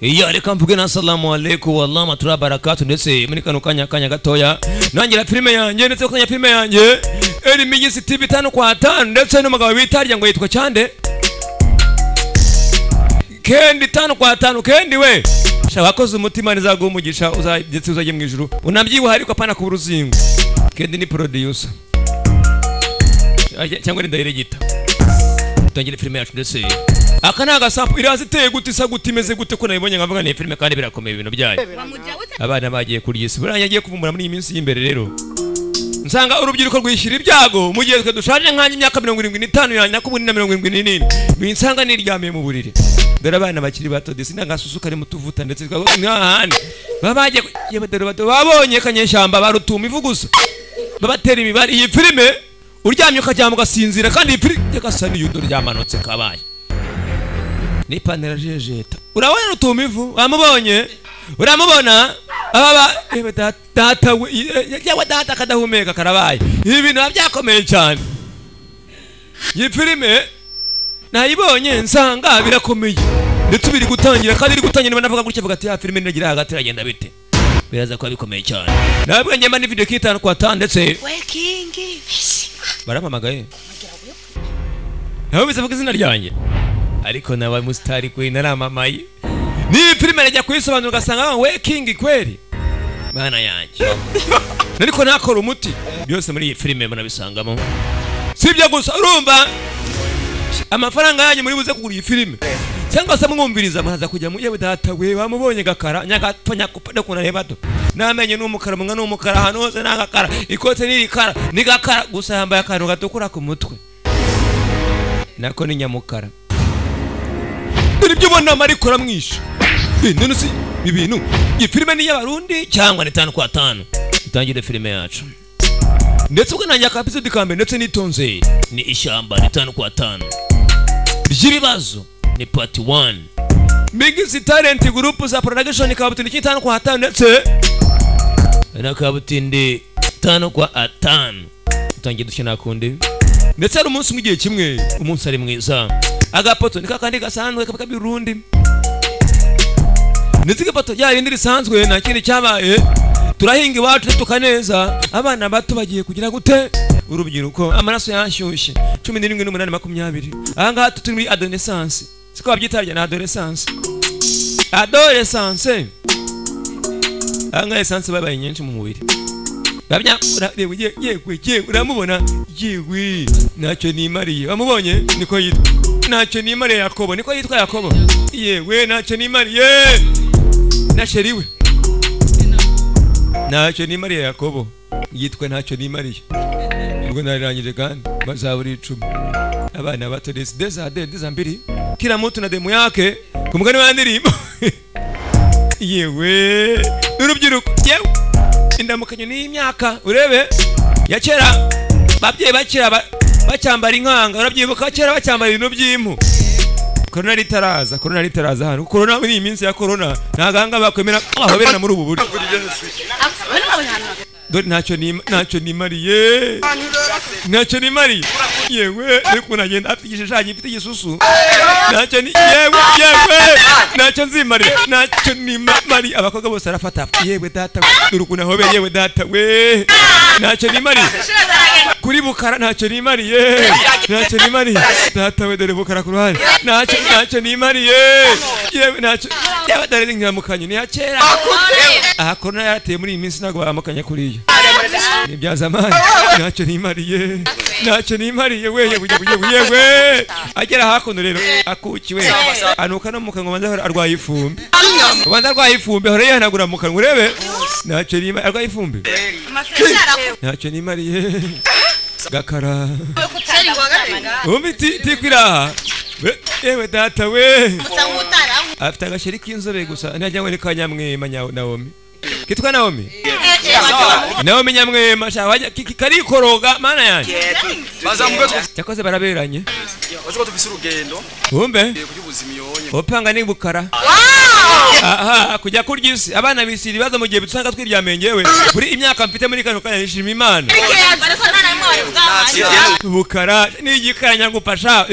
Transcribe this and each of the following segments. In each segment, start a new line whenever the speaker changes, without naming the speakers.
Iya reka mvuge na assalamu alaikum wallahi matura barakatu ndetse muri kano kanya gatoya nangira filime yanjye ndetse kanya filime yanjye Elymix TV 5 kwa 5 ndetse n'umugabo bitarya ngo yitwa cyande Kendi 5 kwa 5 Kendi we shabakoze umutima nizago umugisha uzagetse uzaje mu ijuru unabyibuha ariko apana ku buruzingo Kendi ni producer cyangwa ni director tangire filime yacu ndetse aka naga sample irazi teye gute isa gute imeze gute ko nabibonye nkavuga ni filime kandi birakomeye ibintu byayo abana bagiye kuri yisi buranya agiye kuvumbura muri iyi minsi y'imbere rero nsanga urubyiruko rwishyira ibyago mu gihe twe dushaje nkanye imyaka 75 yanjye nakubuni na 74 binsanga niryamiye mu buriri dore abana bakiri bato desi ndangasusuka ari mutuvuta ndetse nkahandi babagiye yebedero bato babonye kanyeshyamba barutuma ivugusa babatera imibari iyi filime uryamye ukajya mugasinzira kandi iyi filime yakasani yudo ryamanutse kabaye ni panera jejeta urabona rutuma ivu wamubonye uramubona ababa data yawa data kadahumeka karabaye ibi bintu byakomeye cyane iyi filime nayibonye nsanga birakomeye ndetse biri gutangira kandi iri gutangira banavuga gutya vuga ati ya filime niragira hagati iragenda bite biraza kuba bikomeye cyane nabwo nyema ni video kitano kwa 5 ndetse
King
baramamagaye nawe bizavuga izina ryanjye ariko nawe mustari queen aramamaye ni filime najya kuyisobanura ugasanga we King kweli bana yanjye nariko nakora umuti byose muri iyi filime munabisangamo sibyo gusa urumva amafaranga yanyu muri buze kugura iyi filime cyangwa se mwumviriza maza kujya mu yewe data we bamubonye gakara nyagatonya kupade kuna rebato namenye n'umukara munga n'umukara hano hose nagakara ikote nirikara ni gakara gusa yambaye akantu gatukura ku mutwe nako ni nyamukara ibyo ubona mariko ramwisha none si ibintu iyi filime ni y'abarundi cyangwa ni 5 kwa 5 utangire filime yacu ndetse ubwo nanjye ka episode kambe ndetse nitonze ni ishamba ni 5 kwa 5 ibibazo ni part 1 Biggest talent group za production kabutindi 5 kwa 5 ndetse na kabutindi 5 kwa 5 utangiye dushina kundi ndetse ari umunsi mu gihe kimwe umunsi ari mwiza agapoto nikakandi gasanzwe kabika birundi ndetse gapoto ya rindi risanzwe na kindi cyabaye turahinga iwacu tukaneza abana bato bagiye kugira gute urubyiruko amaraso yanshyushye 17 aha turi muri adolescence siko babyitarya na adolescence aha essence babaye nyinshi mu mubiri babya yewe uramubona yewe nacyo ni Mariye bamubonye niko yitwa nacyo ni Mariye Yakobo niko yitwa Yakobo yewe nacyo ni Mariye na sheriwe nacyo ni Mariye Yakobo yitwa nacyo ni Mariye ubwo narangije kandi bazaburi 10 abana bato deza mbiri kila mtu na demu yake kumugani wa ndirimbo yewe urubyiruko yewe indamukanyo ni imyaka urebe ya kera babyeyi bakira bacyambara inkanga urabyibuka kera bacyambara ibintu by'impu corona ritaraza hano corona ni iminsi ya corona ntaganga bakwemera ahoberana muri ubu buryo dore ntacyo ni Mariye ntacyo ni Mariye yewe ariko nagenda afigishije mfite igisusu ntacyo ni yewe ntacyo nzimarira ntacyo ni Mariye abakobwa bose arafata yewe data urukuna hobe yewe data we ntacyo ni Mariye kuri bukara ntacyo ni Mariye ntacyo ni Mariye data we dore bukara ku ruhande ntacyo ni Mariye yewe ntacyo yewe dore nyamukanyo ni yakera aha corona yarateye muri iyi minsi nago baramukanya kuriya ni byazamani ntacyo ni Mariye we yewe agera hakuno rero akukiwe anuka no mukango banza arwaye ifumbi hore yanagura mukango urebe ntacyo ni arwaye ifumbi ntacyo ni Mariye gakara umbi tikwiraha yewe data we afite agasheri k'inzobe gusa ntajya ngo ni kanyamwema Naomi kitwa Naomi Nyamwema shawajya karikoroga mana yanjye cyakoze baraberanye
baziko tufise urugendo
umbe
kujyubuzima yonye
opanga ni bukara aha kujya kuryisi abana bisiri baza mu gihe bitanga twiryamengewe buri imyaka mfite muri kano kanya nishima Imana bukara ni igikanya ngupasha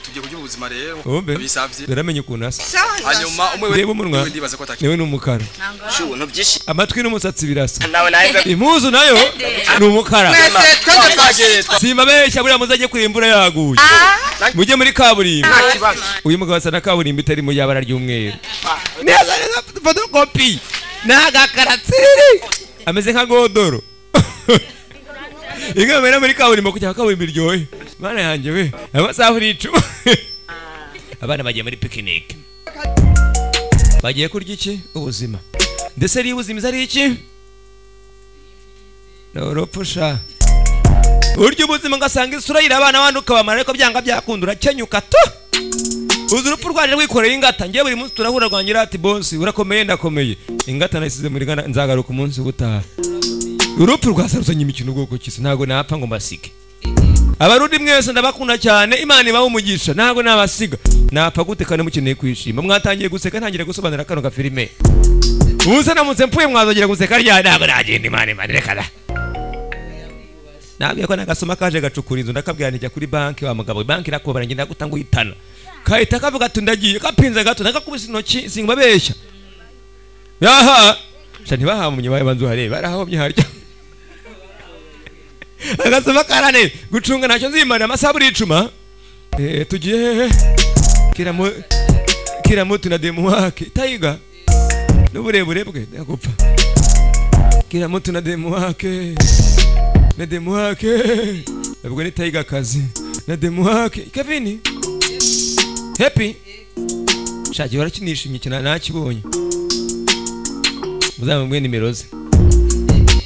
tugiye kugira ubuzima rero
bisavye biramenye ukuntu asa
hanyuma umwe
reba umunwa
ndibaza ko ataki
newe n'umukara
Shuntu byinshi
amatwi n'umusatsi birasa
nawe nahize
impuzu nayo ni umukara simba besha buriya muzaje kurimbura yaguye mujye muri kaburimbo uyu mugabo asa na kaburimbo itari mu yabara ry'umweru neza neza photocopy nagakaratsiri ameze nka godoro inga mera muri kaburimbo kujya kaburimbo iryohe mana yanjye we amasaha uricu abana bagiye muri picnic bagiye kurya iki ubuzima ndetse ari ubuzima ari iki Europusha uryo ubuzima ngasanga isura y'abana abantu ukabamara ariko byanga byakundura kenyuka to urupfu rwaje rwikoreye ingata ngiye buri munsi turahura rwangira ati boss urakomeye ndakomeye ingata nasize muri gana nzagaruka umunsi gutaha urupfu rwasaruzanye imikino ubwoko kisi ntago napfa ngo mbasige abarundi mwese ndabakunda cyane imana ibaho umugisha ntago nabasiga napfa gute kandi mukeneye kwishima mwatangiye guseka ntangire gusobanura kano ga filime ubuze namutse mpfuye mwazogera guseka rya ntago nagenda imana rekana nabwiye ko nagasoma kaje gacukura inzu ndakabwira nijya kuri banki wa mugabo banki irakubara ngenda gutanga uyitana kahita kavuga tundagiye kapinze gato nakakubise intoki singubabeshya yaha shani bahamunye baye banzu hareba barahomye harya agasoma karane gucunga nacyo nzimana amasaburi icuma tugiye kiramo tunademu wake tayiga n'uburebure bwe ndagupfa kiramo tunademu wake na demu wake ubwo ni tayiga kazi na demu wake Kevin happy shaje warakinisha imikino nakibonye muzamubwe nimero ze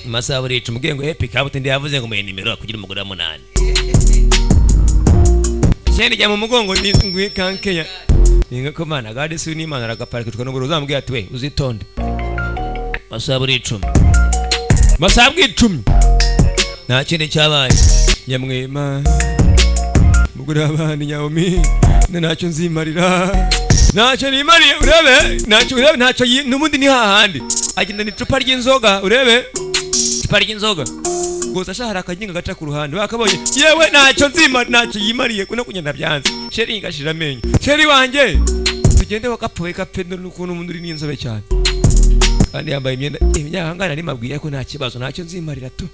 masaha buri icumugiye ngo happy kabuti ndi yavuze ngo mu nimero kugira umugore wa 8 cyane jya mu mugongo ngwi kankeya ninga ko mana gade si n'imana aragaparika twa n'uburo uzambwiye ati we uzitonde masaha buri icumi masaha buri icumi nta kindi cyabaye nyamwema mugura abana nyaomi ntacyo nzimarira ntacyo nimariye urebe ntacyo n'ubundi ni hahandi agenda ni icupa ry'inzoga urebe icupa ry'inzoga gusa shahara akaginga gaca ku ruhande bakabonye yewe ntacyo nzimara ntacyo yimariye kuno kugenda byanze sheri ngashira amenyo sheri wanjye tugende wakapoye kapendo n'ukuntu umuntu uri n'inzobe cyane kandi yambaye imyenda imyahangana ni mabwiye ko nta kibazo ntacyo nzimarira tu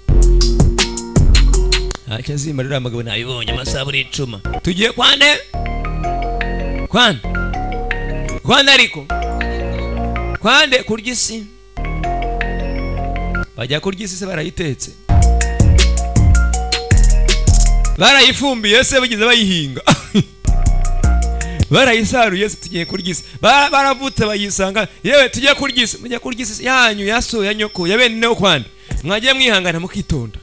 ntacyo nzimarira amagabo nabibonye amasaha buri icuma tugiye kwande ariko kwande kurya isi bajya kurya isi se barayitetse barayifumbiye se bagize bayihinga barayisaruye se tugiye kurya isi baravutse bayisanga yewe tugiye kurya isi mujya kurya isi yanyu yaso ya nyoko ya bene no kwande mwagiye mwihangana mukitonda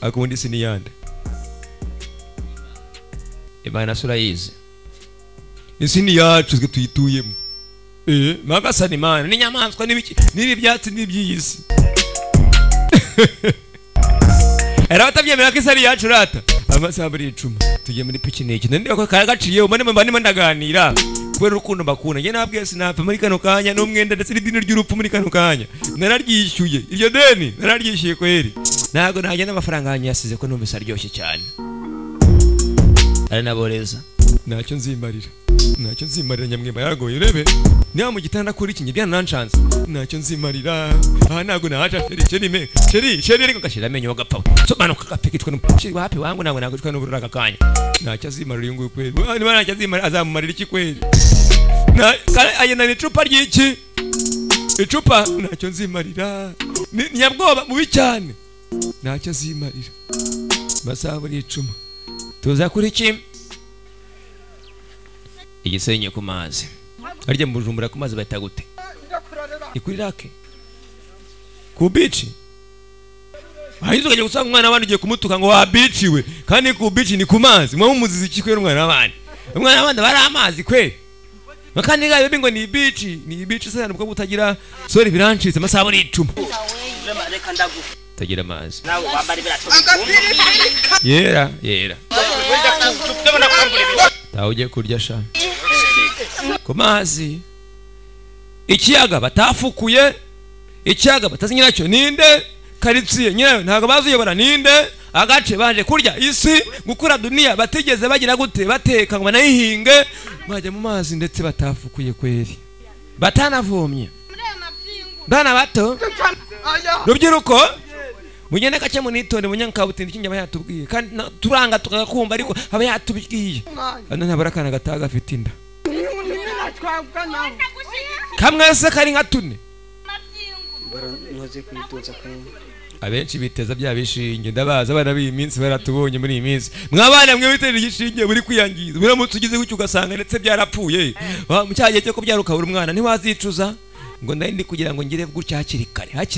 akundi isi ni yande Imana sura yize isi ni yacu twe tuyituyemo magasana Imana ni nyamaswa n'ibiki nibi byatsi n'ibyisi era batabyemera ko isari yacu rata amasaha buri icuma tugiye muri picnic ndende ko karagaciye umane ndaganira kubera urukundo bakuna nge nabwiye sinapfa muri kano kanya n'umwenda ndetse n'idini ry'urupfu muri kano kanya nararyishyuye iryo deni nararyishyuye kweri ntago najya n'amafaranga yanyu yasize ko numvise aryoshye cyane ari naboreza ntacyo nzimarira nyamwema yagoye urebe niba mu gitanda kuri iki ngibya nanchanze ntacyo nzimarira aha ntago nahaca sheri ariko gashira amenyo wagapfa sobanuka gapikitwe n'umushiri wapi wangu ntago nagutwa n'uburura akanya ntacyo azimarira uyu nguyu kweri niba ntacyo azimarira azamumarira iki kweri ayena icupa ry'iki icupa ntacyo nzimarira nyabwoba mubi cyane ntacyo azimarira masaha buri icuma tuza kuri iki igisenye ku mazi arya mu Bujumbura ku mazi bahita gute ikuri rake ku beach ahizo kajya gusanga umwana wabandi ugiye kumutuka ngo wa beach we kandi ku beach ni ku mazi mwa umuzizi iki kwera umwana wabandi bari amazi kwe makandi gayo bingo ni beach sana bwo butagira sorry birancitse amasaha buri icuma tagira amazi yera tauje kurya sha ku mazi ikiyaga batafukuye ikiyaga batazinyiracyo ninde karitsiye nyine ntago bazuyobora ninde agace baje kurya isi gukura dunia batigeze bagira gute bateka ngo banayihinge bajya mu mazi ndetse batafukuye kweri batanavomye bana bato rubyiruko mugende kake munitonde munyankabutindi kinjye bayatubwiye kandi turanga tukakumva ariko aba yatubwiye ana ntabarakana gataga afite inda kamwese kari nka tune abenshi biteza bya bishinge ndabaza abana b'iyi minsi baratubonye muri iyi minsi mwabana mwe bitera igishinge buri kwiyangiza biramutse ugize gucyo ugasanga ndetse byarapfuye mu cyagiye cyo kubyara ukabura umwana ntiwazicuza ngo ndandi kugira ngo ngire gutya hakiri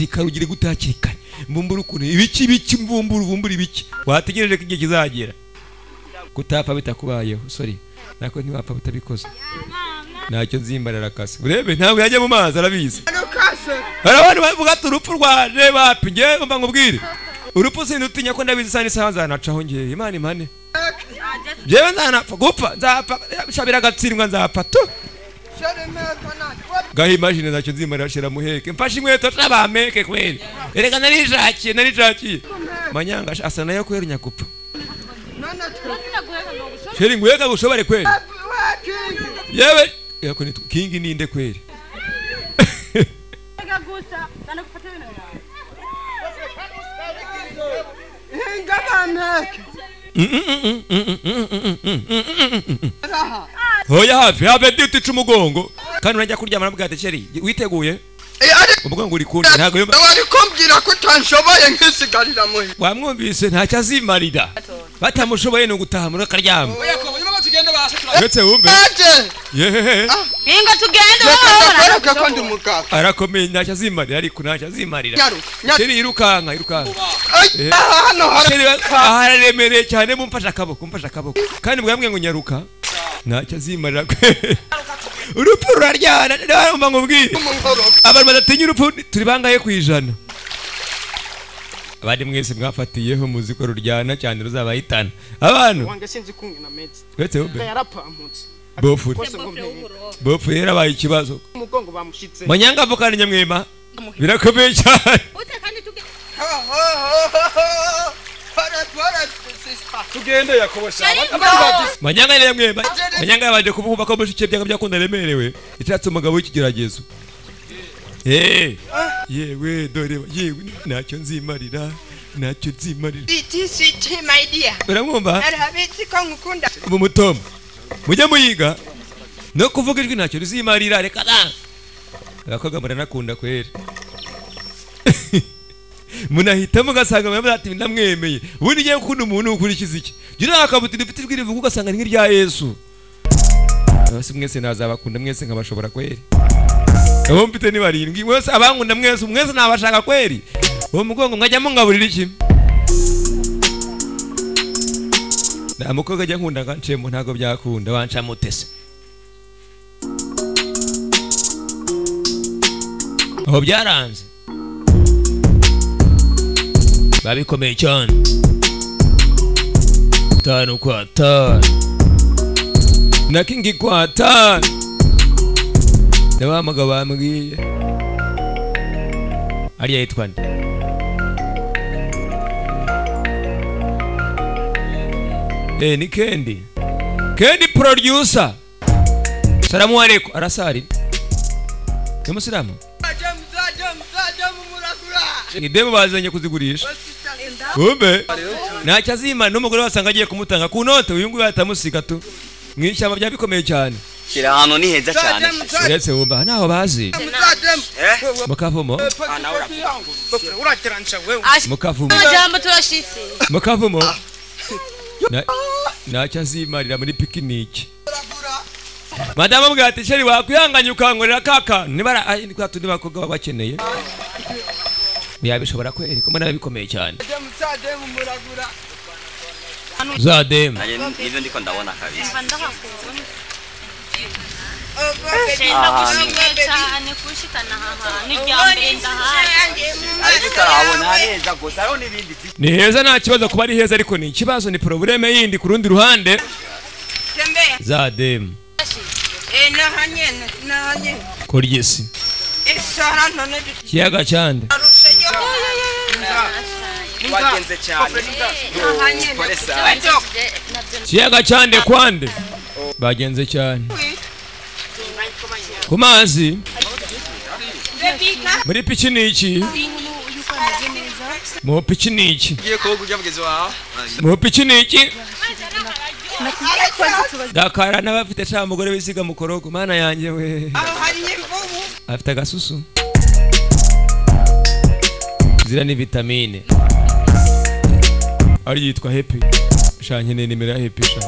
kare ugire gutya kare mbumbura ukuntu ibiki mbumbura ibiki wategereje ko igihe kizagera kutapfa bitakubayeho sorry nako ntiwapfa butabikoze ntacyo nzimbarara kase urebe ntabwo yajya mu mazi arabizi abantu bavuga ati urupfu rwaje bapi ngiye mba ngubwire urupfu sindutinya ko ndabizi sana isaha nzanacaho ngiye imana impane jewe nzanapfa gupfa nzapfa shabira agatsindwa nzapfa tu gahi imagine ntacyo nzimbarara shira muheke mfashe inkweto n'abameke kweli erega narishakiye manyanga asa nayo kwera nyakupfa sheri nguheka gushobore kweli yewe yako ni king ninde kweli hoya hafi duti cumugongo kandi urajya kuryama nabwo ati sheri witeguye umugongo uri kundi ntago
wari kumbwira ko tanshoboye nkisigarira muhe
wamwumvise ntacyo azimarira batamushoboye no gutaha muri karyama uretse wumve
bingo tugende
ko ndi umugabo
arakomeye ntacyo azimarira ariko ntacyo azimarira sheri irukanka sheri araremereye cyane mumfasha akaboko kandi mwamwe ngo nyaruka ntacyo azimarira urupfu ruraryana ndabona ngubwire abantu badatinya urupfu turi bangaye kwijana abandi mwese mwafatiyeho muzi ko ruryana cyane ruzabahitana abantu
wange sinzi kumwe na meds
uretse ube
yarapamputse
bofu yarabaye ikibazo
umugongo bamushitse
manyanga avukana nyamwema birakomeye cyane
tugende yakobosha
manyanga nyamwema manyanga yabaje kuvuga ko mushike byanga byakunda remerewe itatse umugabo w'ikigeragezo yewe dore yewe ntacyo nzimarira
sweet my dear
uramwumva
arabitsi ko ngukunda
mu mutomo mujye muyiga no kuvuga ijwi ntacyo rizimarira reka da abakobwa muranakunda kwera munahitamo ugasanga mwemera ati ndamwemeye ubundi ngiye gukunda umuntu ukurikiza iki gira akabuti dufite ijwi rivuga ugasanga ni nk'irya Yesu abasi mwese nazabakunda mwese nkabashobora kwera abo mfite ni barindwi mwese abankunda mwese nabashaka kweri uwo mugongo mwajya mungaburira iki namukobwa ajya nkunda ngancemo ntago byakunda wanca mutese aho byaranze babikomeye cyane tanu kwa tanu na kingi kwa tanu ndabamaga bambwiye ariya yitwa nde ni Kendi producer salamu alaikum arasari ni musilamu idemo bazanye kuzigurisha umbe ntacyo azima n'umugore wasanga agiye kumutanga ku note uyu nguyu atamusika tu mwishyamba byabikomeye cyane
kira hano ni heza cyane
uretse wumva naho bazi mukavumo mukavumo
jambo turashitse
mukavumo ntacyo azimarira muri pikiniki madamu bwati sheri wakwihanganya ukangorera kaka nibara ni kwa tundi bakobwa bakeneye yabishobora kweri ko mbona bikomeye cyane zadem
nivyo ndiko ndabona kabisa
ni heza nta kibazo kuba ari heza ariko ni ikibazo ni probleme yindi ku rundi ruhande zadem kuryisi kiyaga cyande
wagenze cyane
kiyaga cyande kwande bagenze cyane ku mazi muri pikiniki mu pikiniki mu pikiniki Dakara n'abafite sha mugore bisiga mu korogo mana yanjye we afite agasusu zira ni vitamine ari yitwa happy shanye ne nimero ya happy sha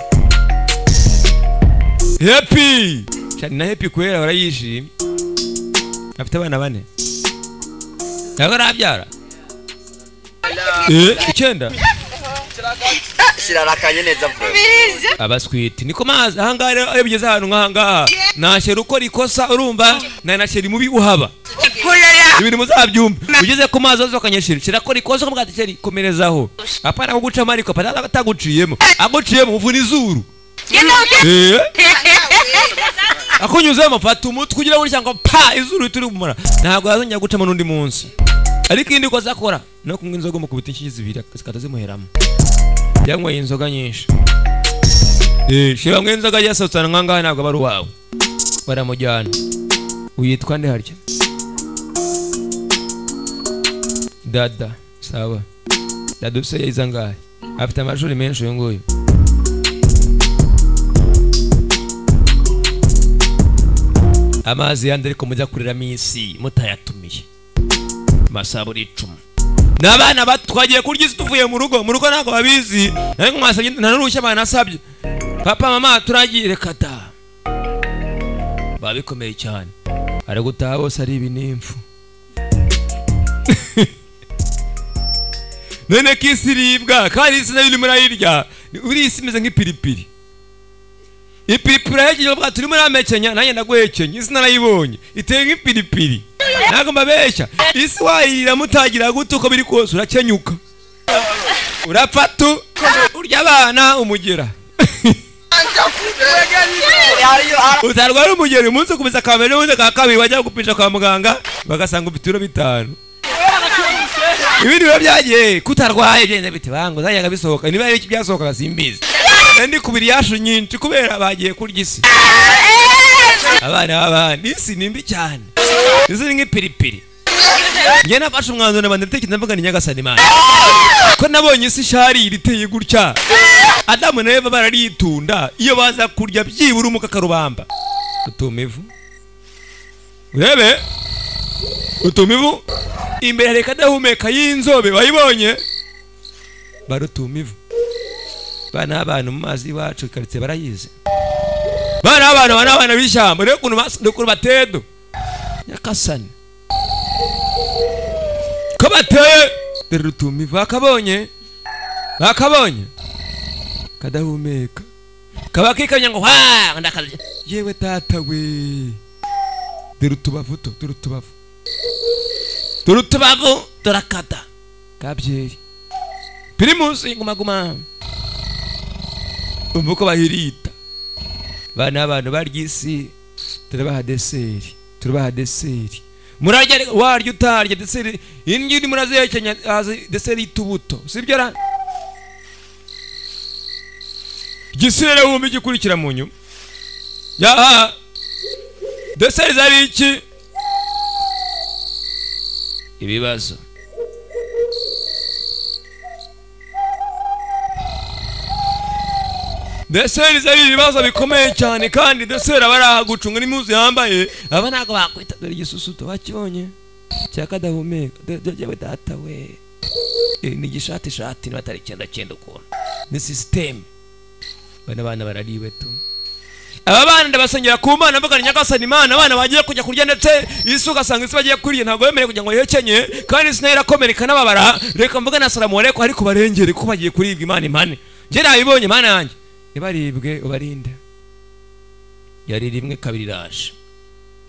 happy shanye na happy kwera barayishimye afite abana bane ntabwo arabyara icyenda
sirarakanye neza vuba
abaswiti niko mazi ahangaha rero iyo bigeze ahantu nk'ahangaha nashyira uko rikosa urumva nashyira mubi uhaba ibintu muzabyumva ugeze ku mazi wose bakanyeshira shyira ko rikosa ko mwatikeri komerezaho apana kugucamo ariko patata ataguciyemo aguciyemo uvuna izuru akunyuzemo fata umutwe kugira ngo cyangwa pa izuru turi kumara ntabwo yazongera gucamo n'undi munsi ariko indi koza akora no kunywa inzoga mu kubita inshyi zibiri zikatazimuheramo yanyweye inzoga nyinshi shira mwe inzoga yasotsana nkangaha ntabwo bari wawe baramujyana uyitwa nde harya dada sawa dada se yiza ngahe afite amashuri menshi uyu nguyu amazi yandi ariko mujya kurira misi mutayatumiye masaburi 10 n'abana batwagiye kurya isi tuvuye mu rugo ntabwo babizi ariko mwasabye nta n'urushya banasabye papa mama turagiye kata babikomeye cyane ari gutaha bose ari ibinimfu none kisiribwa kandi isi nayo irimo irayirya uri isi imeze nk'ipiripiri ipiripiri yagiye bwa turimo ramekenya nanjye ndaguhekenya isi narayibonye iteye nk'ipiripiri ntabwo mbabeshya isi wayirira mutagira gute uko biri kose urakenyuka urapfa tu urya abana umugera utarwara umugera umunsi ukubiza kamere ubundi ka kabiri wajya gupisha kwa muganga bagasanga ufite ibiro 5 ibindi biba byagiye kutarwaye byenze bite bango zayaga bisohoka niba ari iki byasohoka simbizi ndi kubiri yashu nyinshi kubera bagiye kurya isi abana isi nimbi cyane isi ni nk'ipiripiri njye nafashe umwanzuro nabandi ndatekereza mvuga ni Nyagasani Imana ko nabonye isi shari iriteye gutya Adamu na Eva bararitunda iyo baza kurya byibura umukakarubamba utumivu urebe utumivu imbere reka dahumeka y'inzobe wayibonye barutumivu bana abantu mu mazi wacu karitse barayize bana b'ishyamba rero kuntu batedo Nyagasani ko bateye rutumivu bakabonye kadahumeka kaba kikanya ngo ndakaje yewe tata we turutubavu turakata kabyeri Primus ingumaguma umvuko bahirita bana abantu baryisi turabaha deseri murajya waryo utarya deseri ingindi murazekenya deseri itubuto sibyo ra gisere wumbi gikurikira mu nyuma ya deseri zari iki ibibazo deseri zari ibibazo bikomeye cyane kandi deseri abaragucunga n'impuzu yambaye aba ntago bakwita dore igisusuto bakibonye cyakadahumeka jewe data we ni gishati batari 9 ukuntu ni system bana barariwe tu aba bana ndabasengera ku Mana mvuga ni Nyagasani Imana abana bagiye kujya kurya ndetse isuka sanga isi bagiye kuriye ntago yemereye kugira ngo yekenye kandi sinera komereka nababara reka mvuga na salamu aleko ariko barengere ko bagiye kuribwa Imana impane je nabibonye Mana yanjye nibaribwe ubarinde yari rimwe kabiri raje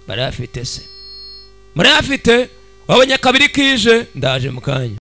barafite se murafite wabonye kabiri kije ndaje mukanya